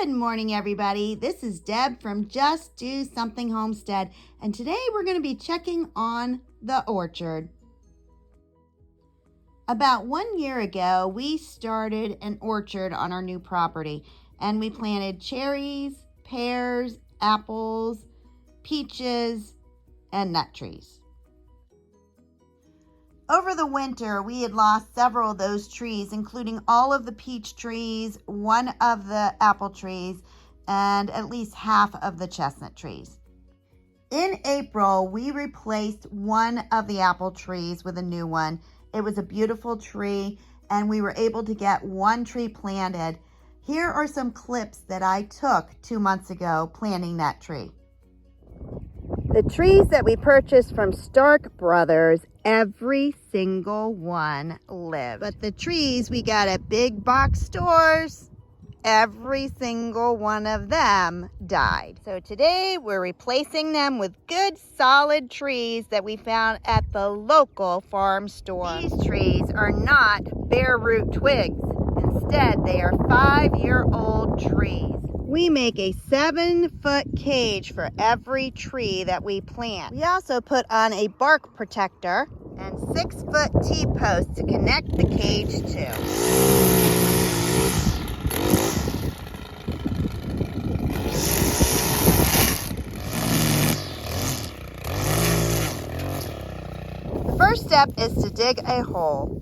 Good morning, everybody. This is Deb from Just Do Something Homestead, and today we're going to be checking on the orchard. About 1 year ago, we started an orchard on our new property, and we planted cherries, pears, apples, peaches, and nut trees. Over the winter, we had lost several of those trees, including all of the peach trees, one of the apple trees, and at least half of the chestnut trees. In April, we replaced one of the apple trees with a new one. It was a beautiful tree, and we were able to get one tree planted. Here are some clips that I took 2 months ago planting that tree. The trees that we purchased from Stark Brothers, every single one lived. But the trees we got at big box stores, every single one of them died. So today we're replacing them with good solid trees that we found at the local farm store. These trees are not bare root twigs. Instead, they are 5-year-old trees. We make a 7-foot cage for every tree that we plant. We also put on a bark protector and 6-foot T-posts to connect the cage to. The first step is to dig a hole.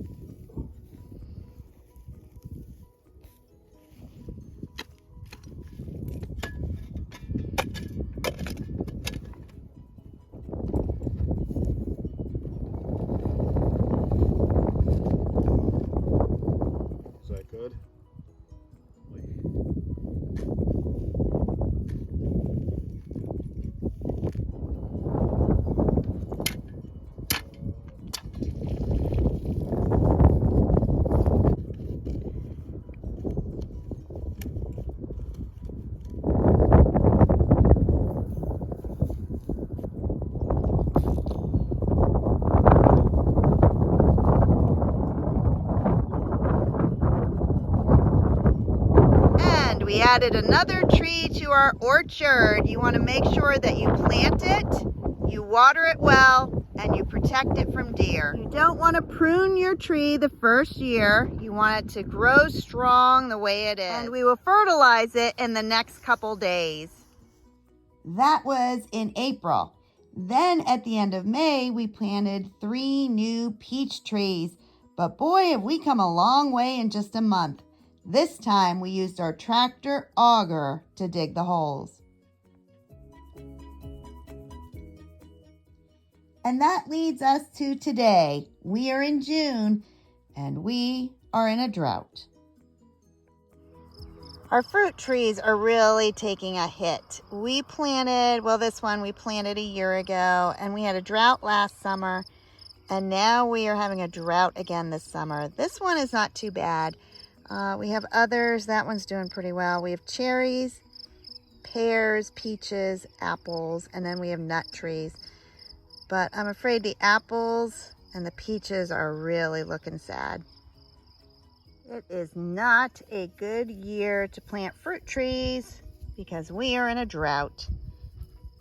We added another tree to our orchard. You want to make sure that you plant it, you water it well, and you protect it from deer. You don't want to prune your tree the first year. You want it to grow strong the way it is. And we will fertilize it in the next couple days. That was in April. Then at the end of May, we planted 3 new peach trees. But boy, have we come a long way in just a month. This time we used our tractor auger to dig the holes. And that leads us to today. We are in June and we are in a drought. Our fruit trees are really taking a hit. We planted, this one we planted a year ago, and we had a drought last summer, and now we are having a drought again this summer. This one is not too bad. We have others. That one's doing pretty well. We have cherries, pears, peaches, apples, and then we have nut trees. But I'm afraid the apples and the peaches are really looking sad. It is not a good year to plant fruit trees because we are in a drought.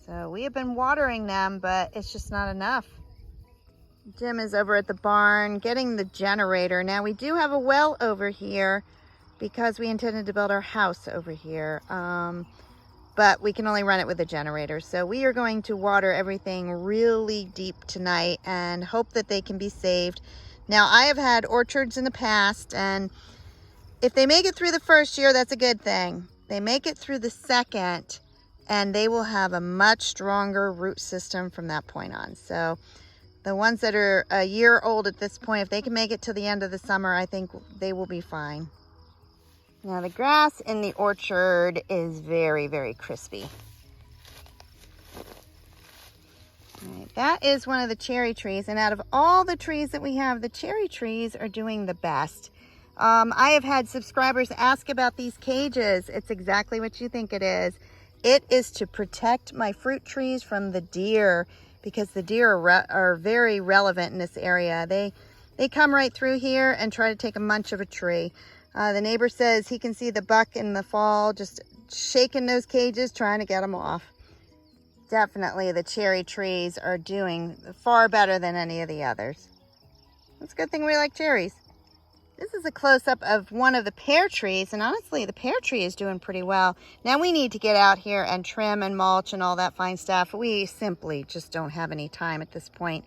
So we have been watering them, but it's just not enough. Jim is over at the barn getting the generator. Now we do have a well over here because we intended to build our house over here. But we can only run it with a generator. So we are going to water everything really deep tonight and hope that they can be saved. Now I have had orchards in the past, and if they make it through the first year, that's a good thing. They make it through the second and they will have a much stronger root system from that point on. So the ones that are a year old at this point, if they can make it to the end of the summer, I think they will be fine. Now the grass in the orchard is very, very crispy. All right, that is one of the cherry trees, and out of all the trees that we have, the cherry trees are doing the best. I have had subscribers ask about these cages. It's exactly what you think it is. It is to protect my fruit trees from the deer, because the deer are very relevant in this area. They come right through here and try to take a munch of a tree. The neighbor says he can see the buck in the fall just shaking those cages, trying to get them off. Definitely the cherry trees are doing far better than any of the others. It's a good thing we like cherries. This is a close-up of one of the pear trees, and honestly, the pear tree is doing pretty well. Now we need to get out here and trim and mulch and all that fine stuff. We simply just don't have any time at this point.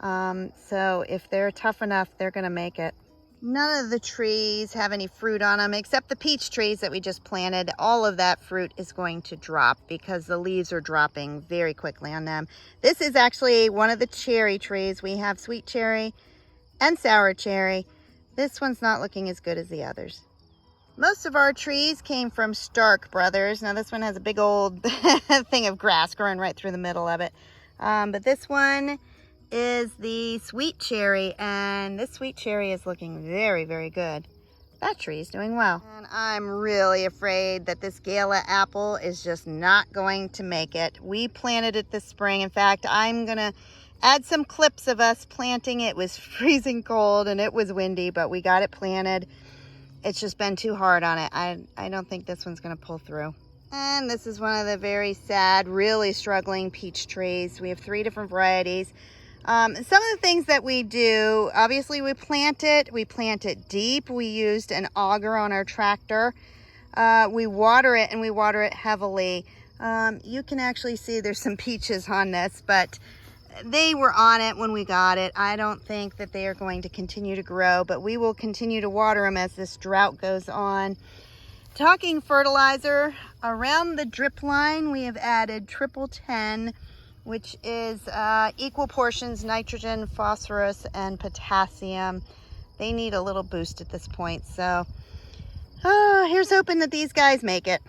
So if they're tough enough, they're gonna make it. None of the trees have any fruit on them except the peach trees that we just planted. All of that fruit is going to drop because the leaves are dropping very quickly on them. This is actually one of the cherry trees. We have sweet cherry and sour cherry. This one's not looking as good as the others. Most of our trees came from Stark Brothers. Now this one has a big old thing of grass growing right through the middle of it. But this one is the sweet cherry, and this sweet cherry is looking very, very good. That tree is doing well. And I'm really afraid that this Gala apple is just not going to make it. We planted it this spring. In fact, I'm gonna add some clips of us planting it. It was freezing cold and it was windy, but we got it planted. It's just been too hard on it. I don't think this one's gonna pull through. And this is one of the very sad, really struggling peach trees. We have 3 different varieties. Some of the things that we do, obviously we plant it deep. We used an auger on our tractor. We water it, and we water it heavily. You can actually see there's some peaches on this, but they were on it when we got it. I don't think that they are going to continue to grow, but we will continue to water them as this drought goes on. Talking fertilizer, around the drip line, we have added triple 10, which is equal portions nitrogen, phosphorus, and potassium. They need a little boost at this point, so here's hoping that these guys make it.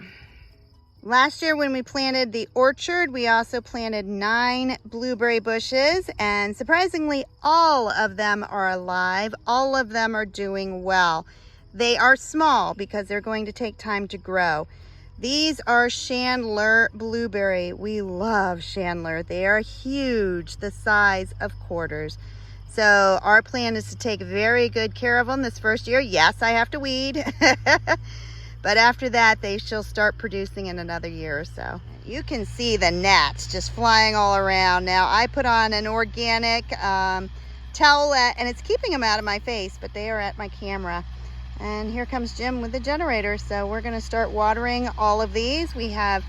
Last year when we planted the orchard, we also planted 9 blueberry bushes, and surprisingly, all of them are alive. All of them are doing well. They are small because they're going to take time to grow. These are Chandler blueberry. We love Chandler. They are huge, the size of quarters. So our plan is to take very good care of them this first year. Yes, I have to weed. But after that, they shall start producing in another year or so. You can see the gnats just flying all around. Now, I put on an organic towelette, and it's keeping them out of my face, but they are at my camera. And here comes Jim with the generator. So we're gonna start watering all of these. We have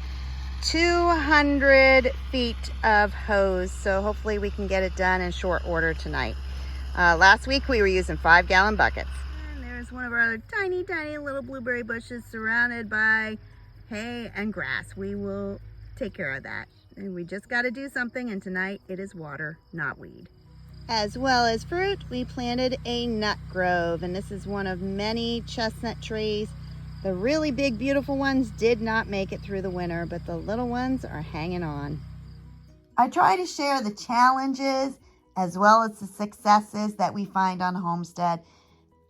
200 feet of hose, so hopefully we can get it done in short order tonight. Last week, we were using 5-gallon buckets. One of our other tiny little blueberry bushes surrounded by hay and grass. We will take care of that. And we just got to do something, and tonight it is water, not weed. As well as fruit, we planted a nut grove, and this is one of many chestnut trees. The really big, beautiful ones did not make it through the winter, but the little ones are hanging on. I try to share the challenges as well as the successes that we find on Homestead.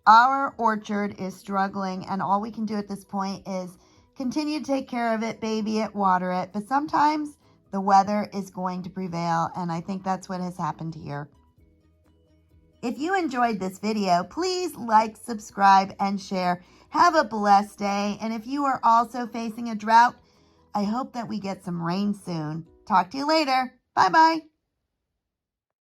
Our orchard is struggling, and all we can do at this point is continue to take care of it, baby it, water it. But sometimes the weather is going to prevail, and I think that's what has happened here. If you enjoyed this video, please like, subscribe, and share. Have a blessed day. And if you are also facing a drought, I hope that we get some rain soon. Talk to you later. Bye-bye.